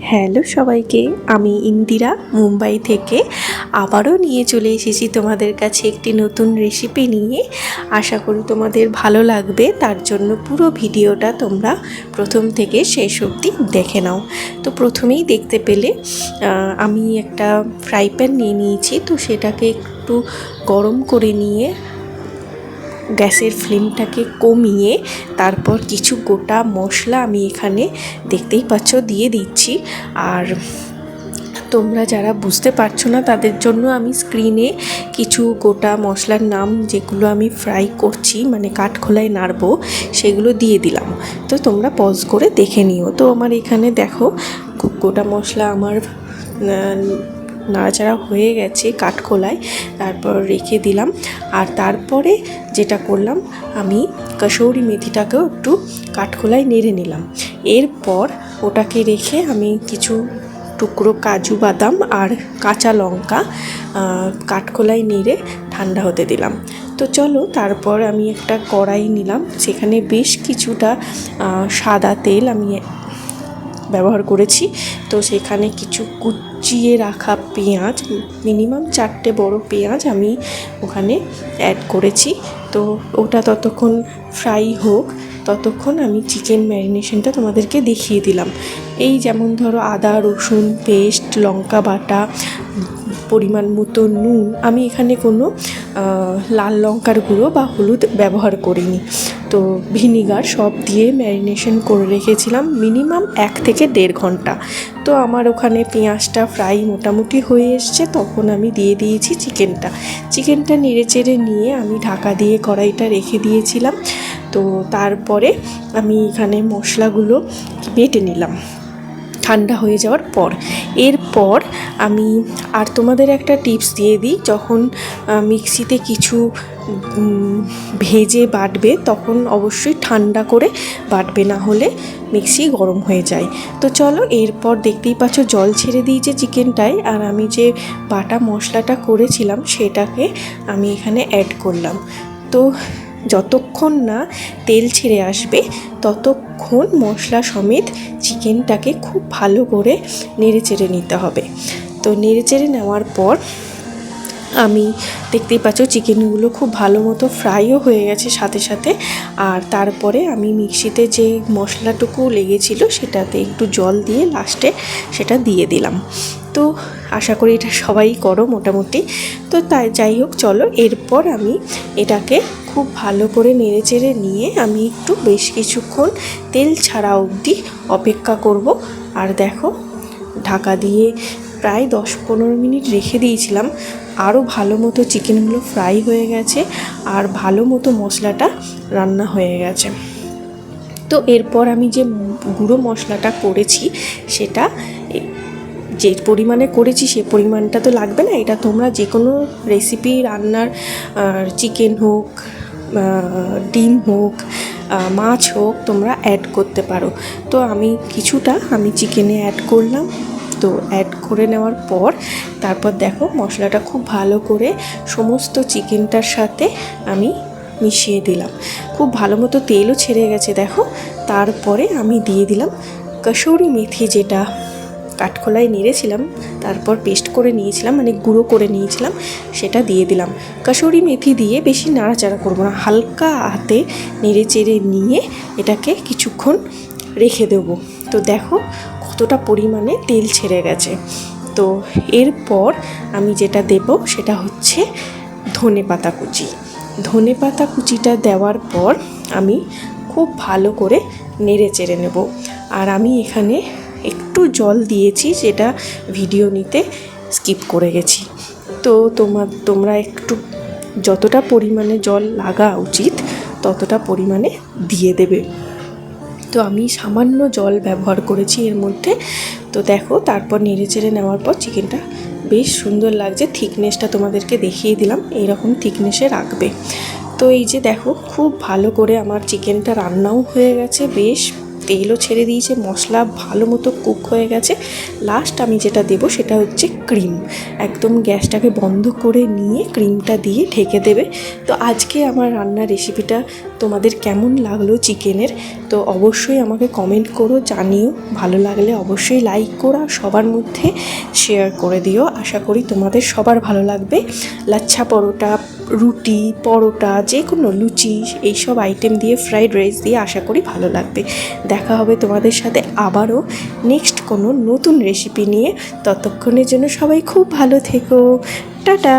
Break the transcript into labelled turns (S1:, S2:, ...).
S1: Hello সবাইকে, আমি ইন্দিরা মুম্বাই থেকে আবারও নিয়ে চলে এসেছি তোমাদের কাছে একটি নতুন রেসিপি নিয়ে। আশা করি তোমাদের ভালো লাগবে, তার জন্য পুরো ভিডিওটা তোমরা প্রথম থেকে শেষ অবধি দেখে নাও। তো প্রথমেই দেখতে পেলে আমি একটা ফ্রাই প্যান নিয়ে নিয়েছি, তো সেটাকে একটু গরম করে নিয়ে গ্যাসের ফ্লেমটাকে কমিয়ে তারপর কিছু গোটা মশলা আমি এখানে দেখতেই পাচ্ছ দিয়ে দিচ্ছি। আর তোমরা যারা বুঝতে পারছো না তাদের জন্য আমি স্ক্রিনে কিছু গোটা মশলার নাম যেগুলো আমি ফ্রাই করছি, মানে কাঠখোলায় নাড়বো, সেগুলো দিয়ে দিলাম। তো তোমরা পজ করে দেখে নিও। তো আমার এখানে দেখো গোটা মশলা আমার নাড়াচাড়া হয়ে গেছে কাঠখোলায়, তারপর রেখে দিলাম। আর তারপরে যেটা করলাম, আমি কসৌরি মেথিটাকেও একটু কাঠখোলায় নেড়ে নিলাম। এরপর ওটাকে রেখে আমি কিছু টুকরো কাজু বাদাম আর কাঁচা লঙ্কা কাঠখোলায় নেড়ে ঠান্ডা হতে দিলাম। তো চলো, তারপর আমি একটা কড়াই নিলাম, সেখানে বেশ কিছুটা সাদা তেল আমি ব্যবহার করেছি। তো সেখানে কিছু কুচিয়ে রাখা পেঁয়াজ, মিনিমাম 4টে বড় পেঁয়াজ আমি ওখানে অ্যাড করেছি। তো ওটা ততক্ষণ ফ্রাই হোক, ততক্ষণ আমি চিকেন ম্যারিনেশনটা তোমাদেরকে দেখিয়ে দিলাম। এই যেমন ধরো আদা রসুন পেস্ট, লঙ্কা বাটা, পরিমাণ মতো নুন, আমি এখানে কোনো লাল লঙ্কার গুঁড়ো বা হলুদ ব্যবহার করিনি। তো ভিনিগার সব দিয়ে ম্যারিনেশন করে রেখেছিলাম মিনিমাম 1 থেকে 1.5 ঘন্টা। তো আমার ওখানে পেঁয়াজটা ফ্রাই মোটামুটি হয়ে এসছে, তখন আমি দিয়ে দিয়েছি চিকেনটা নেড়ে চেড়ে নিয়ে আমি ঢাকা দিয়ে কড়াইটা রেখে দিয়েছিলাম। তো তারপরে আমি এখানে মশলাগুলো বেটে নিলাম ঠান্ডা হয়ে যাওয়ার পর। এরপর আমি আর তোমাদের একটা টিপস দিয়ে দিই, যখন মিক্সিতে কিছু ভেজে বাটবে তখন অবশ্যই ঠান্ডা করে বাটবে, না হলে মিক্সি গরম হয়ে যায়। তো চলো, এরপর দেখতেই পাচ্ছ জল ছেড়ে দিয়েছে চিকেনটায়, আর আমি যে বাটা মশলাটা করেছিলাম সেটাকে আমি এখানে অ্যাড করলাম। তো যতক্ষণ না তেল ছেড়ে আসবে ততক্ষণ মশলা সমেত চিকেনটাকে খুব ভালো করে নেড়ে চেড়ে নিতে হবে। তো নেড়ে চেড়ে নেওয়ার পর আমি দেখতেই পাচ্ছ চিকেনগুলো খুব ভালো মতো ফ্রাইও হয়ে গেছে সাথে সাথে। আর তারপরে আমি মিক্সিতে যে মশলাটুকু লেগেছিল সেটাতে একটু জল দিয়ে লাস্টে সেটা দিয়ে দিলাম। তো আশা করি এটা সবাই করো মোটামুটি। তো তাই যাই হোক, চলো এরপর আমি এটাকে খুব ভালো করে নেড়ে চেড়ে নিয়ে আমি একটু বেশ কিছুক্ষণ তেল ছাড়া অবধি অপেক্ষা করব। আর দেখো, ঢাকা দিয়ে প্রায় 10-15 মিনিট রেখে দিয়েছিলাম, আরও ভালো মতো চিকেনগুলো ফ্রাই হয়ে গেছে আর ভালো মতো মশলাটা রান্না হয়ে গেছে। তো এরপর আমি যে গুঁড়ো মশলাটা করেছি সেটা যে পরিমাণে করেছি সে পরিমাণটা তো লাগবে না, এটা তোমরা যে কোনো রেসিপি রান্নার, চিকেন হোক, ডিম হোক, মাছ হোক, তোমরা অ্যাড করতে পারো। তো আমি কিছুটা চিকেনে অ্যাড করলাম। তো অ্যাড করে নেওয়ার পর তারপর দেখো মশলাটা খুব ভালো করে সমস্ত চিকেনটার সাথে আমি মিশিয়ে দিলাম। খুব ভালো মতো তেলও ছেড়ে গেছে দেখো। তারপরে আমি দিয়ে দিলাম কসৌরি মেথি, যেটা কাঠখোলায় নেড়েছিলাম, তারপর পেস্ট করে নিয়েছিলাম, মানে গুঁড়ো করে নিয়েছিলাম, সেটা দিয়ে দিলাম। কসৌরি মেথি দিয়ে বেশি নাড়াচাড়া করবো না, হালকা হাতে নেড়ে চেড়ে নিয়ে এটাকে কিছুক্ষণ রেখে দেবো। তো দেখো কতটা পরিমাণে তেল ছেড়ে গেছে। তো এরপর আমি যেটা দেব সেটা হচ্ছে ধনেপাতা কুচিটা দেওয়ার পর আমি খুব ভালো করে নেড়ে চেড়ে নেব। আর আমি এখানে একটু জল দিয়েছি, যেটা ভিডিও নিতে স্কিপ করে গেছি। তো তোমরা একটু যতটা পরিমাণে জল লাগা উচিত ততটা পরিমাণে দিয়ে দেবে। তো আমি সামান্য জল ব্যবহার করেছি এর মধ্যে। তো দেখো, তারপর নেড়ে চেড়ে নেওয়ার পর চিকেনটা বেশ সুন্দর লাগছে। থিকনেসটা তোমাদেরকে দেখিয়ে দিলাম, এইরকম থিকনেসে রাখবে। তো এই যে দেখো, খুব ভালো করে আমার চিকেনটা রান্নাও হয়ে গেছে, বেশ তেলও ছেড়ে দিয়েছে, মশলা ভালো মতো কুক হয়ে গেছে। লাস্ট আমি যেটা দেবো সেটা হচ্ছে ক্রিম। একদম গ্যাসটাকে বন্ধ করে নিয়ে ক্রিমটা দিয়ে ঢেকে দেবে। তো আজকে আমার রান্নার রেসিপিটা তোমাদের কেমন লাগলো চিকেনের। তো অবশ্যই আমাকে কমেন্ট করো, জানিও। ভালো লাগলে অবশ্যই লাইক করো আর সবার মধ্যে শেয়ার করে দিও। আশা করি তোমাদের সবার ভালো লাগবে। লাচ্ছা পরোটা, রুটি, পরোটা, যে কোনো লুচি, এইসব আইটেম দিয়ে, ফ্রাইড রাইস দিয়ে আশা করি ভালো লাগবে। দেখা হবে তোমাদের সাথে আবারও নেক্সট কোনো নতুন রেসিপি নিয়ে। ততক্ষণের জন্য সবাই খুব ভালো থেকো। টাটা।